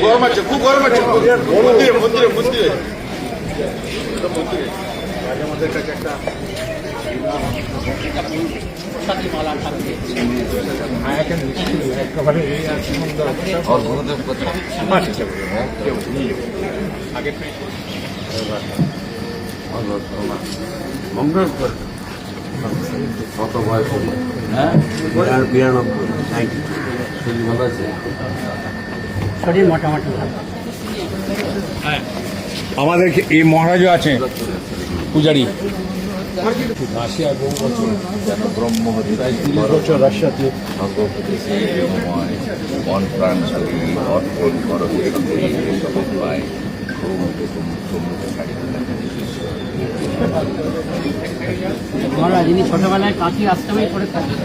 গরম আছে, খুব গরম আছে। মন্দিরে মন্দিরে মন্দিরে মন্দিরে আমাদের কাছে একটা মঙ্গল কত বয়স হলো? হ্যাঁ, 92। Thank you. শরীর ভালো আছে? শরীর মোটামুটি ভালো। আমাদের এই মহারাজও আছে পূজারী, রাশিয়া বহু বছর যেন ব্রহ্মহরি 30 বছর রাশিয়াতে ভগবতী প্রেমময় মন প্রাণ শরীর অর্পণ করতে শপথ পায় মহারাজ ইনি ছোটবেলায় কাঁথি আশ্রমেই করে থাকেন।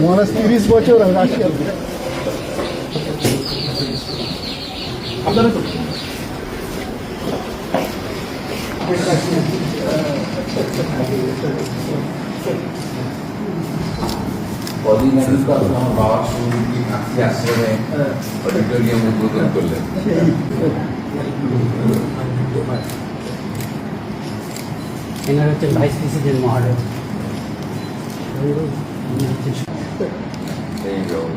মহারাজ 30 বছর রাশিয়ার আপনারা তো কদিন আগে তো আমার বাবার সঙ্গে কাছে আশ্রমে অডিটোরিয়াম উদ্বোধন করলেন। এনার হচ্ছেন ভাইস প্রেসিডেন্ট মহারাজ। এই রকম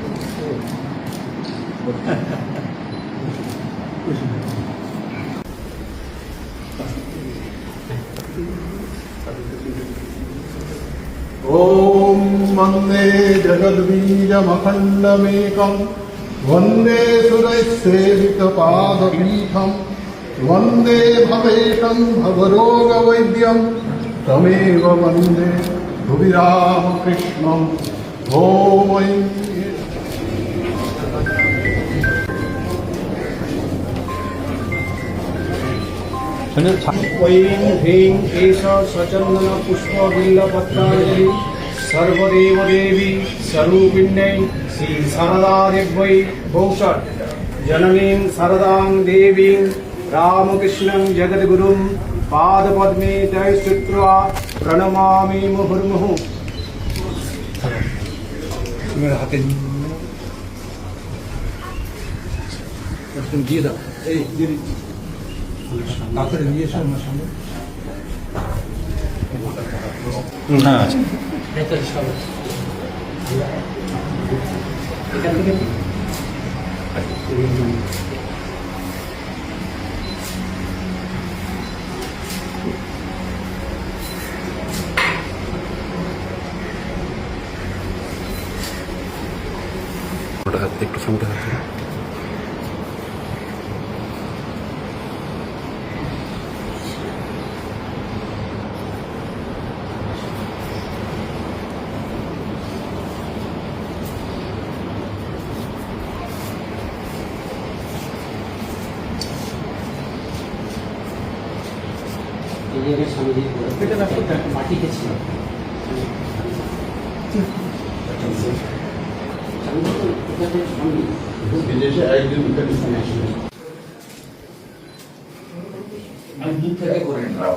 ॐ वन्दे जगद्बीजमखण्डमेकं वन्दे सुरैस्सेवितपादपीठं वन्दे भवेशं भवरोगवैद्यं तमेव वन्दे भुविरामकृष्णं ॐ ऐं ह्रीं एष सचन्दन पुष्पबिल्लपत्राञ्जलि सर्वदेव देवी स्वरूपिण्यै श्री शारदादेव्यै भौषट् जननीं शारदां देवीं रामकृष्णं जगद्गुरुं पादपद्मे जयश्रुत्वा प्रणमामि मुहुर्मुहुः। হাতে দিয়ে দাও, এই দিয়ে তাড়াতাড়ি নিয়ে এসো আমার সামনে। হ্যাঁ আচ্ছা, ভেতরে সব এখান থেকে একটু সামনে হাতে এই জায়গায় স্বামীজি মাটিতে ছিল। আমি দূর থেকে করে নিলাম।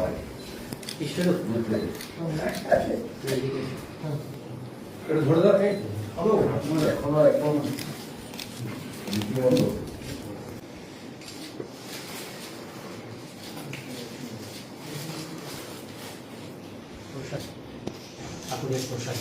ধরে দাও, এই এখনো একদম রীতিমতো ঠাকুরের প্রসাদ।